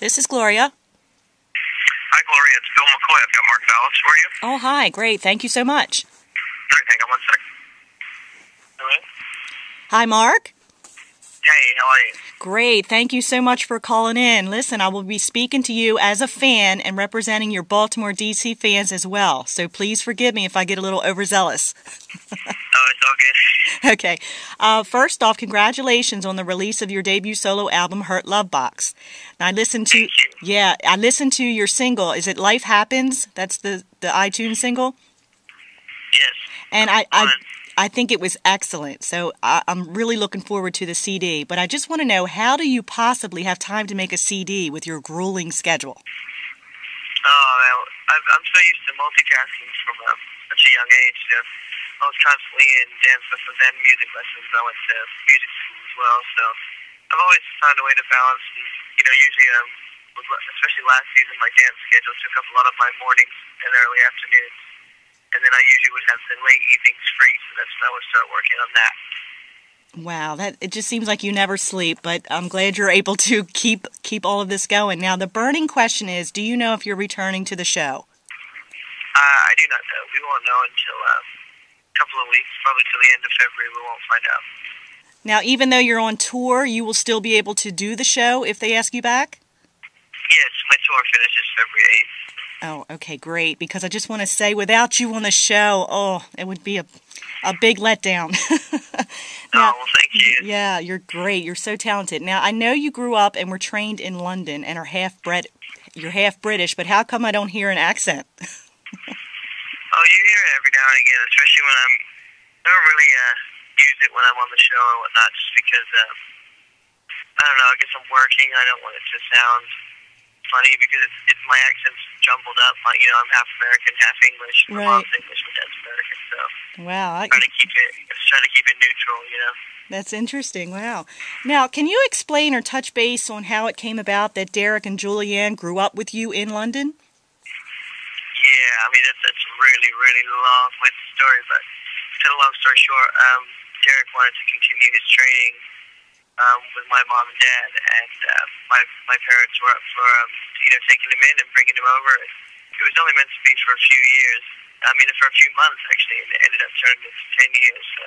This is Gloria. Hi, Gloria. It's Bill McCoy. I've got Mark Ballas for you. Oh, hi. Great. Thank you so much. All right, hang on one sec. Hello? Hi, Mark. Hey, how are you? Great. Thank you so much for calling in. Listen, I will be speaking to you as a fan and representing your Baltimore, D.C. fans as well. So please forgive me if I get a little overzealous. Oh, it's all good. Okay. First off, congratulations on the release of your debut solo album, Hurt Love Box. Now, I listened to I listened to your single. Is it Life Happens? That's the iTunes single? Yes. And I think it was excellent. So I'm really looking forward to the CD. But I just want to know, how do you possibly have time to make a CD with your grueling schedule? Oh, well, I'm so used to multitasking from such a young age. You know, I was constantly in dance lessons and music lessons. I went to music school as well. So I've always found a way to balance. And, you know, usually, especially last season, my dance schedule took up a lot of my mornings and early afternoons. And then I usually would have the late evenings free, so that's when I would start working on that. Wow, it just seems like you never sleep, but I'm glad you're able to keep all of this going. Now, the burning question is, do you know if you're returning to the show? I do not know. We won't know until a couple of weeks, probably till the end of February. We won't find out. Now, even though you're on tour, you will still be able to do the show if they ask you back? Yes, my tour finishes February 8th. Oh, okay, great. Because I just want to say, without you on the show, it would be a big letdown. Now, well, thank you. Yeah, you're great. You're so talented. Now, I know you grew up and were trained in London and are you're half British, but how come I don't hear an accent? Oh, you hear it every now and again, especially when I don't really use it when I'm on the show or whatnot, just because, I don't know, I guess I'm working. I don't want it to sound funny because it's my accent's jumbled up. I'm half American, half English. My mom's English, my dad's American, so wow, try to keep it neutral, you know. That's interesting. Wow. Now, can you explain or touch base on how it came about that Derek and Julianne grew up with you in London? Yeah, I mean that's a really, really long-winded story, but to cut a long story short, Derek wanted to continue his training with my mom and dad, and my parents were up for taking him in and bringing him over. It was only meant to be for a few years. I mean, for a few months actually, and it ended up turning into 10 years. So.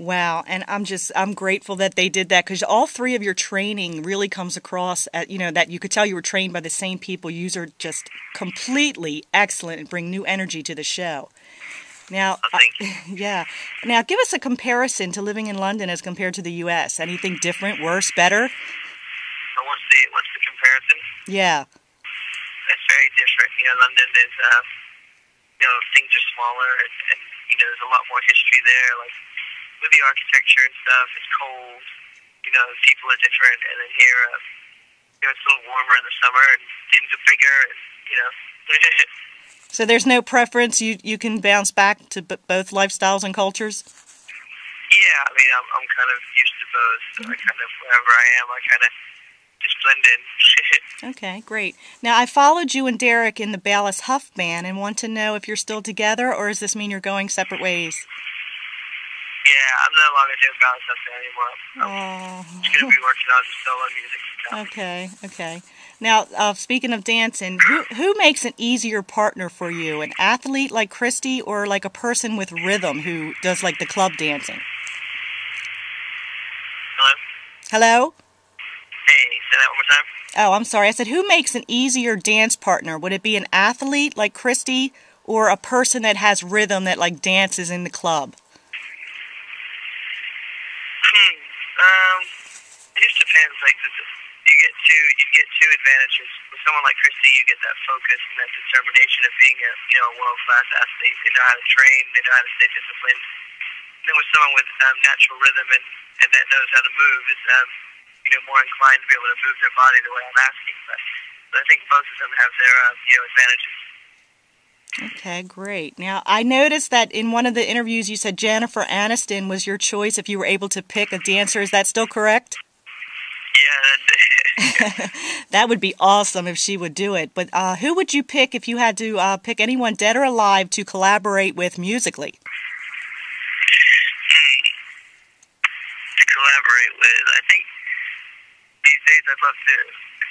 Wow, and I'm grateful that they did that, because all three of your training really comes across at, that you could tell you were trained by the same people. You are just completely excellent and bring new energy to the show. Now, yeah. Now, give us a comparison to living in London as compared to the U.S. Anything different, worse, better? So what's the comparison? Yeah. It's very different. London is, things are smaller, and there's a lot more history there. Like with the architecture and stuff, it's cold. People are different, and then here, it's a little warmer in the summer, and things are bigger, and So there's no preference? You can bounce back to both lifestyles and cultures? Yeah, I mean, I'm kind of used to both. So I kind of, wherever I am, I kind of just blend in. Okay, great. Now, I followed you and Derek in the Ballas Huff band and want to know if you're still together, or does this mean you're going separate ways? Yeah, I'm no longer doing Ballas Huff band anymore. I'm just going to be working on solo music stuff. Okay. Now, speaking of dancing, who makes an easier partner for you? An athlete like Christy, or like a person with rhythm who does like the club dancing? Hello? Hey, say that one more time. Oh, I'm sorry. I said, who makes an easier dance partner? Would it be an athlete like Christy, or a person that has rhythm that like dances in the club? It just depends. Like you get two advantages. With someone like Christy, you get that focus and that determination of being a world-class athlete. They know how to train. They know how to stay disciplined. And then with someone with natural rhythm and that knows how to move is more inclined to be able to move their body the way I'm asking. But I think both of them have their advantages. Okay, great. Now, I noticed that in one of the interviews you said Jennifer Aniston was your choice if you were able to pick a dancer. Is that still correct? Yeah, that's it. That would be awesome if she would do it. But who would you pick if you had to pick anyone dead or alive to collaborate with musically? To collaborate with, I think these days I'd love to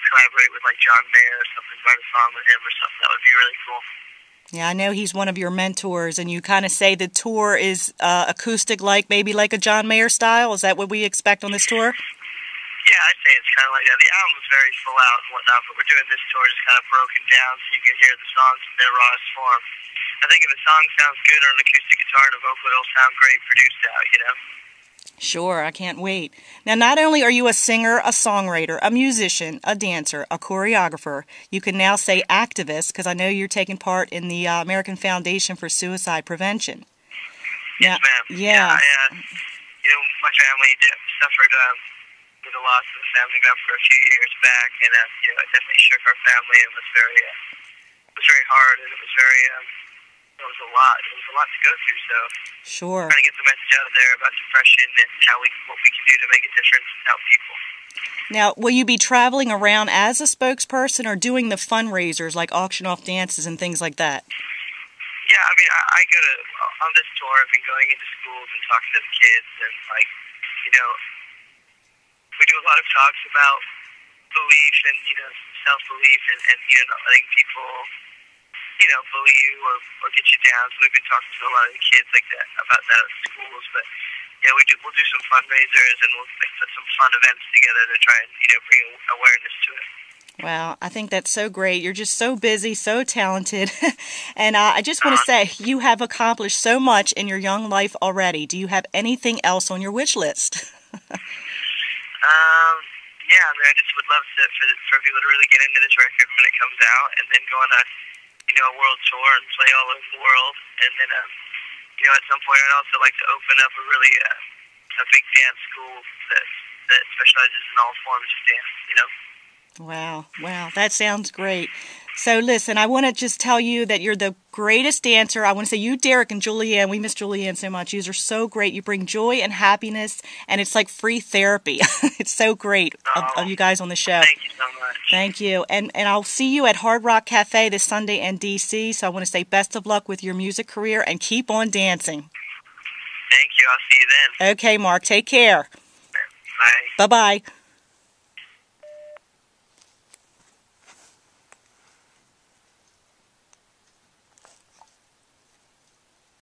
collaborate with like John Mayer or something, write a song with him or something. That would be really cool. Yeah, I know he's one of your mentors, and you kind of say the tour is acoustic, like maybe like a John Mayer style. Is that what we expect on this tour? Yeah, I'd say it's kind of like that. The album's very full out and whatnot, but we're doing this tour just kind of broken down so you can hear the songs in their rawest form. I think if a song sounds good on an acoustic guitar and a vocal, it'll sound great produced out, you know? Sure, I can't wait. Now, not only are you a singer, a songwriter, a musician, a dancer, a choreographer, you can now say activist, because I know you're taking part in the American Foundation for Suicide Prevention. Yes, ma'am. Yeah. You know, my family suffered with the loss of a family member a few years back, and you know, it definitely shook our family and was very hard, and it was very it was a lot. It was a lot to go through. So sure, trying to get the message out there about depression and what we can do to make a difference and help people. Now, will you be traveling around as a spokesperson or doing the fundraisers like auction off dances and things like that? Yeah, I mean, I go to on this tour. I've been going into schools and talking to the kids, and like, you know, we do a lot of talks about belief and, you know, self-belief and you know, not letting people, you know, bully you or get you down. So we've been talking to a lot of the kids like that about that at schools. But yeah, we'll do some fundraisers and we'll put some fun events together to try and, you know, bring awareness to it. Wow, I think that's so great. You're just so busy, so talented. And I just want to say, you have accomplished so much in your young life already. Do you have anything else on your wish list? Yeah, I mean, I just would love for people to really get into this record when it comes out, and then go on a, you know, a world tour and play all over the world. And then, you know, at some point, I'd also like to open up a really a big dance school that specializes in all forms of dance. You know. Wow, that sounds great. So listen, I want to just tell you that you're the greatest dancer. I want to say you, Derek, and Julianne. We miss Julianne so much. You are so great. You bring joy and happiness, and it's like free therapy. It's so great of you guys on the show. Thank you so much. Thank you. And I'll see you at Hard Rock Cafe this Sunday in D.C., so I want to say best of luck with your music career and keep on dancing. Thank you. I'll see you then. Okay, Mark. Take care. Bye. Bye-bye.